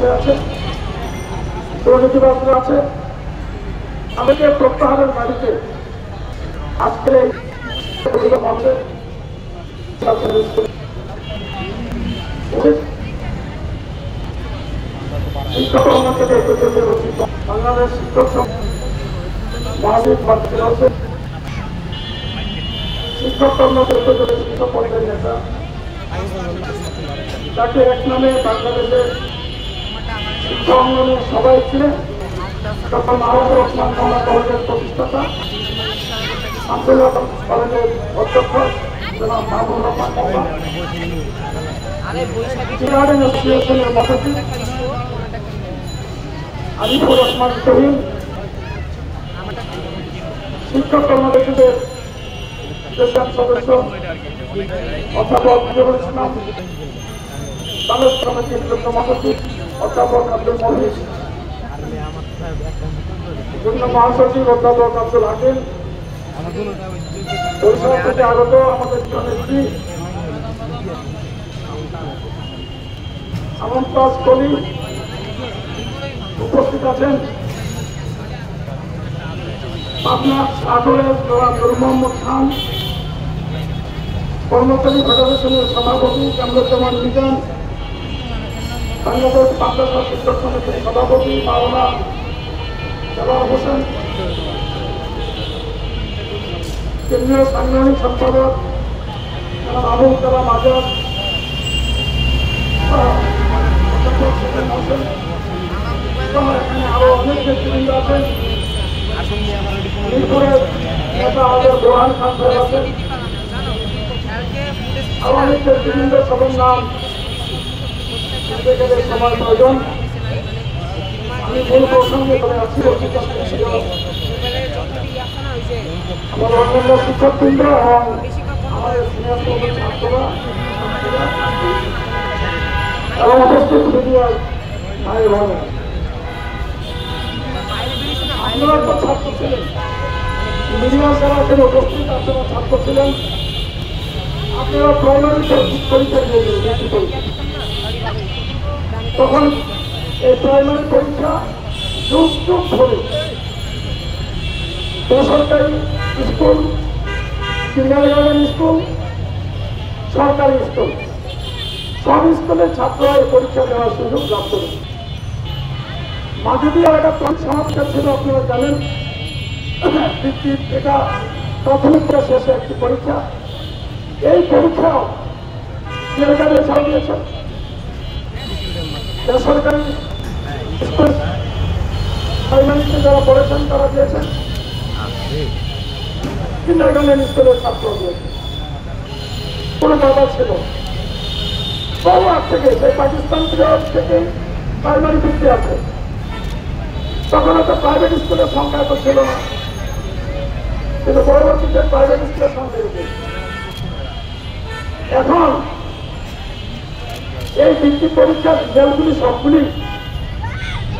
বসে আছে, দুর্নীতিবাদরা আছে। আমাকে প্রত্যাহারের বাড়িতে আজকে বাংলাদেশ শিক্ষক মহাবীর শিক্ষক কর্মকর্তা শিক্ষক পর্যায়ের নেতা, তাকে এক নামে বাংলাদেশের শিক্ষা অঙ্গনে সবাই ছিলেন। ডক্টর মাহবুবুর রহমান বাংলা কলেজের প্রতিষ্ঠাতা, আব্দুল্লাহ কলেজের অধ্যক্ষ জনাব মাহবুবুর রহমান বাংলা, চিরাগার্ডেন অ্যাসোসিয়েশনের মহাসচিব আরিফুর রহমান তহিম, শিক্ষক কর্মকর্তাদের সদস্য অধ্যাপক মুজিবুল ইসলাম, বাংলাদেশ কমিটির যুগ্ম মহাসচিব অধ্যাপক আব্দুল মহিদ, যুগ্ম মহাসচিব অধ্যাপক আব্দুল হাকিম, বরিশাল থেকে আগত আমাদের নেত্রী আমন্তাজ কলি উপস্থিত আছেন, পাবনা সাগরের জনাব নূর মোহাম্মদ খান, কর্মচারী ফেডারেশনের সভাপতি কামরুজ্জামান মিজান, বাংলাদেশ মাদ্রাসা শিক্ষক সমিতির সভাপতি মাওলানা জালাল হোসেন, কেন্দ্রীয় সাংগঠনিক সম্পাদক জনাব আবুল কালাম আজাদ, এখানে আরো অনেক নেতৃবৃন্দ আছেন, মিরপুরের নেতা আমাদের বোরহান খান সাহেব আছেন, আরো অনেক নেতৃবৃন্দ সবার নাম সময় প্রয়োজন। আমি মূল প্রসঙ্গে করে আছি, আমার অন্যান্য শিক্ষকবৃন্দ এবং আমাদের সিনিয়র ছাত্ররা এবং উপস্থিত মিডিয়ার ভাই বোনেরা, আপনারা তো ছাত্র ছিলেন, মিডিয়া যারা এখানে উপস্থিত আছেন ছাত্র ছিলেন, আপনারা প্রাইমারি পরীক্ষা দিয়েছিলেন। তখন এই প্রাইমারি পরীক্ষা যুগ যুগ ধরে বেসরকারি স্কুল, কিন্ডারগার্টেন স্কুল, সরকারি স্কুল, সব স্কুলের ছাত্ররা এই পরীক্ষা দেওয়ার সুযোগ লাভ করে। মাঝে একটা সমাজটা ছিল, আপনারা জানেন, এটা প্রাথমিক শেষে একটি পরীক্ষা। এই পরীক্ষাও সরকারি ছাড় দিয়েছে, বেসরকারি স্কুল প্রাইমারিতে যারা পড়েছেন তারা দিয়েছেন, কিন্ডারগার্টেন স্কুলের ছাত্র দিয়েছে। কোনো বাধা ছিল বহু আগ থেকে, সেই পাকিস্তান থেকে প্রাইমারি ভিত্তি আছে। তখন তো প্রাইভেট স্কুলের সংখ্যা তো ছিল না, কিন্তু পরবর্তীতে প্রাইভেট স্কুলের সংখ্যা বেড়েছে। এখন এই ভিত্তি পরীক্ষার রেজাল্টগুলি সবগুলি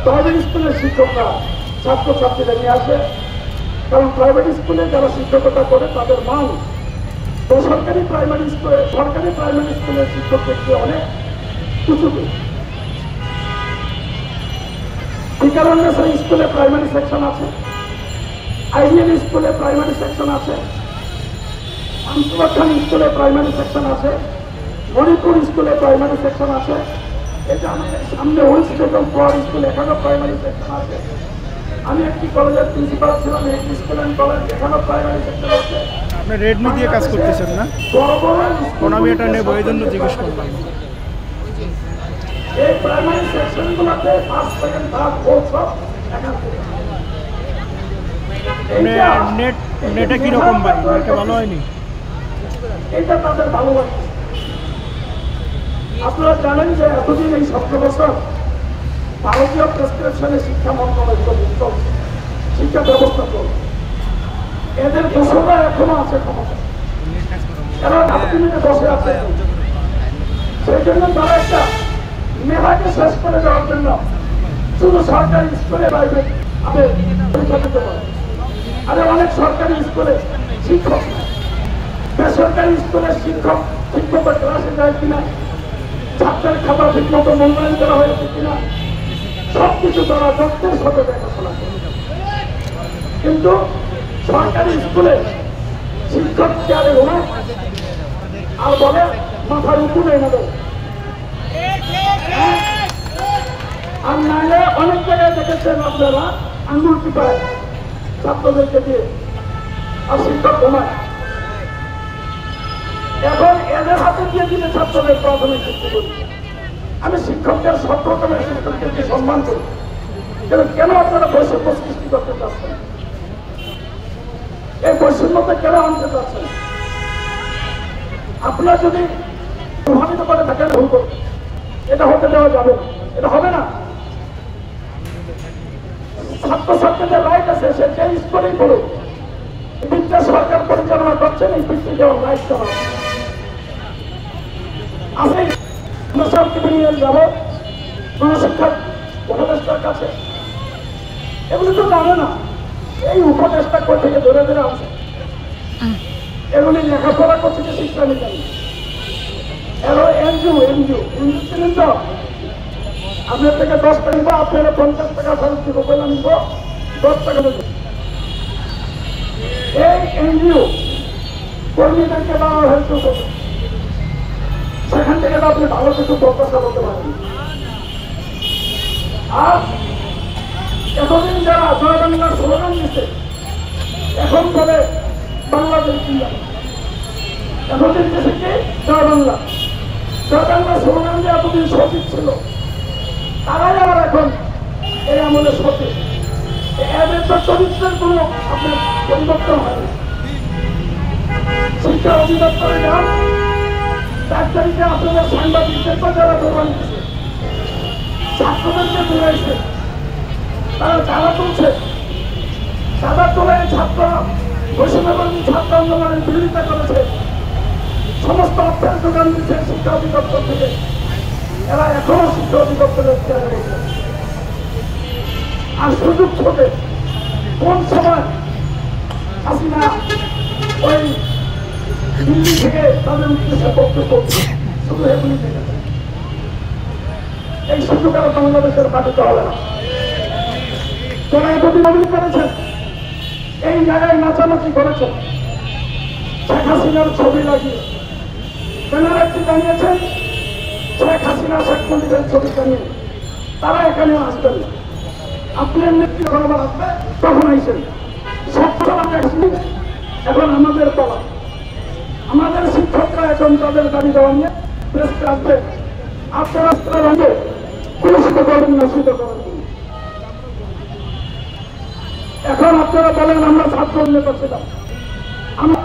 প্রাইভেট স্কুলের শিক্ষকরা ছাত্রছাত্রীরা নিয়ে আসে, কারণ প্রাইভেট স্কুলে যারা শিক্ষকতা করে তাদের মান বেসরকারি প্রাইমারি স্কুলে, সরকারি প্রাইমারি স্কুলের শিক্ষকদের চেয়ে অনেক উঁচুতে। টিকারণ্যেশ্বর স্কুলে প্রাইমারি সেকশন আছে, আইডিয়াল স্কুলে প্রাইমারি সেকশন আছে, আনসুবাখান স্কুলে প্রাইমারি সেকশন আছে, মণিপুর স্কুলে প্রাইমারি সেকশন আছে, এটা আমাদের সামনে ওয়েস্ট বেঙ্গল পাওয়ার স্কুলে এখানেও প্রাইমারি সেকশন আছে। আমি একটি কলেজের প্রিন্সিপাল ছিলাম, এই স্কুল অ্যান্ড কলেজ এখানেও প্রাইমারি সেকশন আছে। আপনি রেডমি দিয়ে কাজ করতেছেন না? কোন আমি এটা নেব, এই জন্য জিজ্ঞেস করলাম। এই প্রাইমারি সেকশনগুলোতে ফার্স্ট সেকেন্ড থার্ড ফোর্থ সব এখান থেকে। নেটে কিরকম ভাই? এটা ভালো হয়নি? এটা তাদের ভালো লাগে। আপনারা জানেন যে এতদিন এই 17 বছর ভারতীয় প্রেসক্রিপশনে শিক্ষা মন্ত্রণালয় শিক্ষা ব্যবস্থা চলছে। এদের দোষরা এখনো আছে ক্ষমতা, এরা রাজনীতিতে বসে আছে। সেই জন্য তারা একটা মেধাকে শেষ করে দেওয়ার জন্য শুধু সরকারি স্কুলে প্রাইভেট পরীক্ষা দিতে পারে। আরে অনেক সরকারি স্কুলে শিক্ষক, বেসরকারি স্কুলের শিক্ষকরা ক্লাসে যায় কিনা, ছাত্রের খাতা ঠিক মতো মূল্যায়ন করা হয়েছে কিনা, সবকিছু তারা যত্নের সাথে দেখাশোনা করে। কিন্তু সরকারি স্কুলে শিক্ষক চেয়ারে ঘুমায় আর বলে মাথার উপরে নেবে। আর নাহলে অনেক জায়গায় দেখেছেন আপনারা আঙ্গুল টিপায় ছাত্রদেরকে দিয়ে, আর শিক্ষক ঘুমায়। এখন এদের হাতে দিয়ে দিলে ছাত্রদের প্রাথমিক শিক্ষা করি। আমি শিক্ষকদের সব রকমের শিক্ষকদেরকে সম্মান করি, কিন্তু কেন আপনারা বৈষম্য সৃষ্টি করতে চাচ্ছেন? এই বৈষম্যতে কেন আনতে চাচ্ছেন? আপনারা যদি প্রভাবিত করে থাকেন ভুল করবেন, এটা হতে দেওয়া যাবে না, এটা হবে না। ছাত্রছাত্রীদের রাইট আছে, সে যে স্কুলেই পড়ুক, বিদ্যা সরকার পরিচালনা করছেন, এই বৃত্তি দেওয়ার রাইট দেওয়া আমি সবকে নিয়ে যাব গণশিক্ষার উপদেষ্টার কাছে। এগুলি তো জানে না, এই উপদেষ্টা কোথা থেকে ধরে ধরে আসে। এগুলি লেখাপড়া করছে যে শিক্ষা নিতে এরা এনজিও ছিলেন তো, আপনার থেকে 10 টাকা নিবো, আপনারা 50 টাকা ফেরত দিব, বলে নিব 10 টাকা দেব। এই এনজিও কর্মীদেরকে দেওয়া হয়েছে, সেখান থেকে তো আপনি ভালো কিছু প্রত্যাশা করতে পারেন। আর এতদিন যারা জয় বাংলার স্লোগান দিচ্ছে, এখন বলে বাংলাদেশ জিন্দাবাদ। এতদিন দেশে কি জয় বাংলা, জয় বাংলার স্লোগান দিয়ে এতদিন সচিব ছিল, তারাই আবার এখন এই আমলে সচিব। এদের তো চরিত্রের কোন আপনার পরিবর্তন হয়নি। শিক্ষা অধিদপ্তরে যান, 4 তারিখে আপনাদের সাংবাদিকদের যারা দোকান দিচ্ছে, ছাত্রদেরকে দৌড়াইছে, তারা চাঁদা তুলছে, চাঁদা তোলে ছাত্ররা বৈষম্যবিরোধী ছাত্র আন্দোলনের বিরোধিতা করেছে, সমস্ত অর্থের দোকান দিচ্ছে শিক্ষা অধিদপ্তর থেকে। এরা এখনো শিক্ষা অধিদপ্তরের চেয়ারে রয়েছে। আর সুযোগ ছোটে কোন সময় হাসিনা ওই দিল্লি থেকে তাদের উদ্দেশ্যে বক্তব্য শুধু এগুলি দেখেছে। এই সুযোগ আর বাংলাদেশের পাঠিতে হবে না। যারা এতদিন অভিযোগ করেছেন, এই জায়গায় নাচানাচি করেছেন, শেখ হাসিনার ছবি লাগিয়ে ব্যানারটি জানিয়েছেন, শেখ হাসিনা শেখ মুজিবের ছবি টানিয়ে তারা এখানে আসবেন। আপনার নেত্রী যখন আবার আসবে তখন আইসেন। এখন আমাদের পালা, আমাদের শিক্ষকরা এখন তাদের দাবি দেওয়া নিয়ে প্রেসে আসবে। আপনারা রঙে পুরস্কৃত করবেন না, স্বীকার করবেন। এখন আপনারা বলেন আমরা ছাত্র নেতা ছিলাম, আমরা